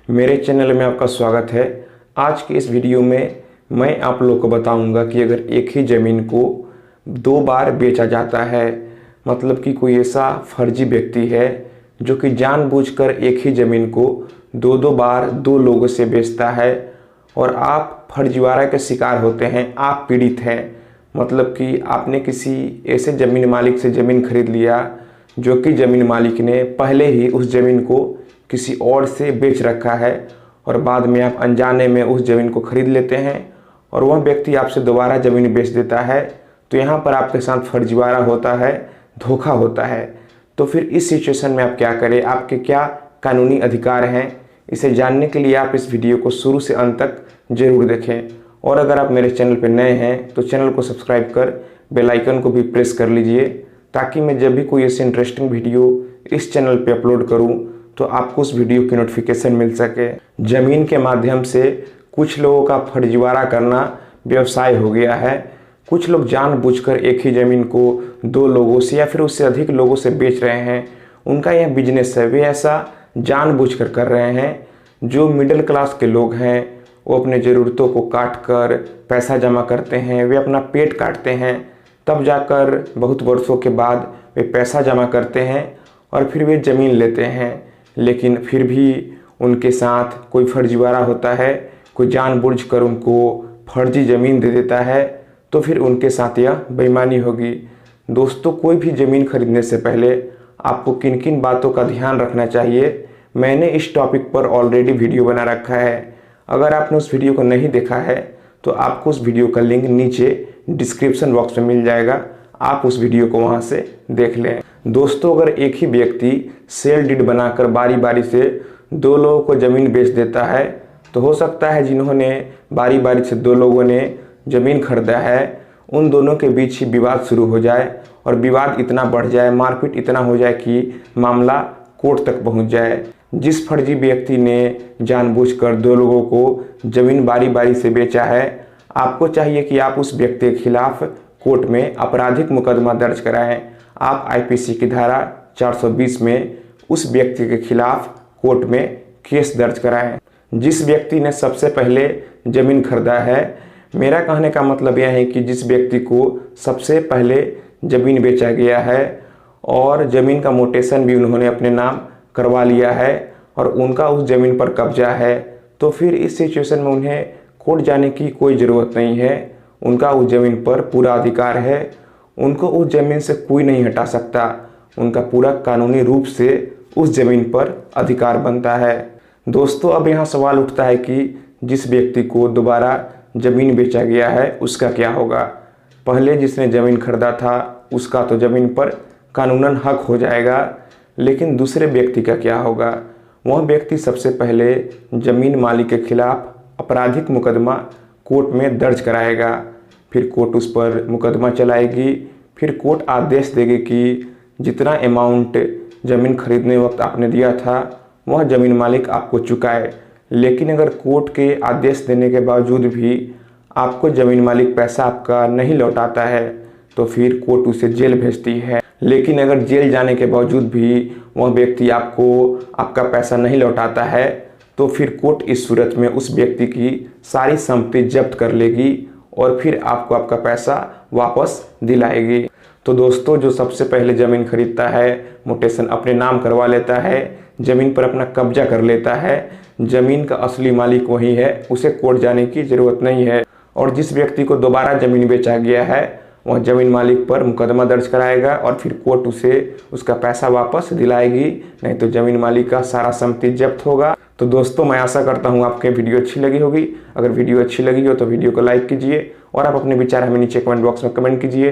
मेरे चैनल में आपका स्वागत है। आज के इस वीडियो में मैं आप लोग को बताऊंगा कि अगर एक ही ज़मीन को दो बार बेचा जाता है, मतलब कि कोई ऐसा फर्जी व्यक्ति है जो कि जानबूझकर एक ही ज़मीन को दो दो बार दो लोगों से बेचता है और आप फर्जीवाड़ा के शिकार होते हैं, आप पीड़ित हैं। मतलब कि आपने किसी ऐसे ज़मीन मालिक से ज़मीन खरीद लिया जो कि ज़मीन मालिक ने पहले ही उस ज़मीन को किसी और से बेच रखा है और बाद में आप अनजाने में उस ज़मीन को खरीद लेते हैं और वह व्यक्ति आपसे दोबारा ज़मीन बेच देता है। तो यहाँ पर आपके साथ फर्जीवाड़ा होता है, धोखा होता है। तो फिर इस सिचुएशन में आप क्या करें, आपके क्या कानूनी अधिकार हैं, इसे जानने के लिए आप इस वीडियो को शुरू से अंत तक ज़रूर देखें। और अगर आप मेरे चैनल पर नए हैं तो चैनल को सब्सक्राइब कर बेल आइकन को भी प्रेस कर लीजिए, ताकि मैं जब भी कोई ऐसी इंटरेस्टिंग वीडियो इस चैनल पे अपलोड करूं तो आपको उस वीडियो की नोटिफिकेशन मिल सके। ज़मीन के माध्यम से कुछ लोगों का फर्जीवाड़ा करना व्यवसाय हो गया है। कुछ लोग जानबूझकर एक ही ज़मीन को दो लोगों से या फिर उससे अधिक लोगों से बेच रहे हैं। उनका यह बिजनेस है, वे ऐसा जानबूझकर कर रहे हैं। जो मिडिल क्लास के लोग हैं वो अपने ज़रूरतों को काट कर पैसा जमा करते हैं, वे अपना पेट काटते हैं, तब जाकर बहुत वर्षों के बाद वे पैसा जमा करते हैं और फिर वे ज़मीन लेते हैं। लेकिन फिर भी उनके साथ कोई फर्जीवाड़ा होता है, कोई जानबूझकर उनको फर्जी ज़मीन दे देता है, तो फिर उनके साथ यह बेईमानी होगी। दोस्तों, कोई भी ज़मीन खरीदने से पहले आपको किन किन बातों का ध्यान रखना चाहिए, मैंने इस टॉपिक पर ऑलरेडी वीडियो बना रखा है। अगर आपने उस वीडियो को नहीं देखा है तो आपको उस वीडियो का लिंक नीचे डिस्क्रिप्शन बॉक्स में मिल जाएगा, आप उस वीडियो को वहां से देख लें। दोस्तों, अगर एक ही व्यक्ति सेल डीड बनाकर बारी बारी से दो लोगों को ज़मीन बेच देता है तो हो सकता है जिन्होंने बारी बारी से दो लोगों ने ज़मीन खरीदा है उन दोनों के बीच ही विवाद शुरू हो जाए और विवाद इतना बढ़ जाए, मारपीट इतना हो जाए कि मामला कोर्ट तक पहुंच जाए। जिस फर्जी व्यक्ति ने जानबूझकर दो लोगों को ज़मीन बारी बारी से बेचा है, आपको चाहिए कि आप उस व्यक्ति के खिलाफ कोर्ट में आपराधिक मुकदमा दर्ज कराएं। आप आईपीसी की धारा 420 में उस व्यक्ति के खिलाफ कोर्ट में केस दर्ज कराएं जिस व्यक्ति ने सबसे पहले ज़मीन खरीदा है। मेरा कहने का मतलब यह है कि जिस व्यक्ति को सबसे पहले ज़मीन बेचा गया है और ज़मीन का मोटेशन भी उन्होंने अपने नाम करवा लिया है और उनका उस ज़मीन पर कब्जा है, तो फिर इस सिचुएशन में उन्हें कोर्ट जाने की कोई ज़रूरत नहीं है। उनका उस ज़मीन पर पूरा अधिकार है, उनको उस ज़मीन से कोई नहीं हटा सकता। उनका पूरा कानूनी रूप से उस ज़मीन पर अधिकार बनता है। दोस्तों, अब यहाँ सवाल उठता है कि जिस व्यक्ति को दोबारा ज़मीन बेचा गया है उसका क्या होगा। पहले जिसने ज़मीन खरीदा था उसका तो ज़मीन पर कानूनन हक हो जाएगा, लेकिन दूसरे व्यक्ति का क्या होगा। वह व्यक्ति सबसे पहले ज़मीन मालिक के खिलाफ आपराधिक मुकदमा कोर्ट में दर्ज कराएगा, फिर कोर्ट उस पर मुकदमा चलाएगी, फिर कोर्ट आदेश देगी कि जितना अमाउंट ज़मीन खरीदने वक्त आपने दिया था वह ज़मीन मालिक आपको चुकाए। लेकिन अगर कोर्ट के आदेश देने के बावजूद भी आपको ज़मीन मालिक पैसा आपका नहीं लौटाता है तो फिर कोर्ट उसे जेल भेजती है। लेकिन अगर जेल जाने के बावजूद भी वह व्यक्ति आपको आपका पैसा नहीं लौटाता है तो फिर कोर्ट इस सूरत में उस व्यक्ति की सारी संपत्ति जब्त कर लेगी और फिर आपको आपका पैसा वापस दिलाएगी। तो दोस्तों, जो सबसे पहले ज़मीन खरीदता है, मोटेशन अपने नाम करवा लेता है, ज़मीन पर अपना कब्जा कर लेता है, ज़मीन का असली मालिक वही है, उसे कोर्ट जाने की ज़रूरत नहीं है। और जिस व्यक्ति को दोबारा ज़मीन बेचा गया है वह ज़मीन मालिक पर मुकदमा दर्ज कराएगा और फिर कोर्ट उसे उसका पैसा वापस दिलाएगी, नहीं तो ज़मीन मालिक का सारा संपत्ति जब्त होगा। तो दोस्तों, मैं आशा करता हूँ आपके वीडियो अच्छी लगी होगी। अगर वीडियो अच्छी लगी हो तो वीडियो को लाइक कीजिए और आप अपने विचार हमें नीचे कमेंट बॉक्स में कमेंट कीजिए।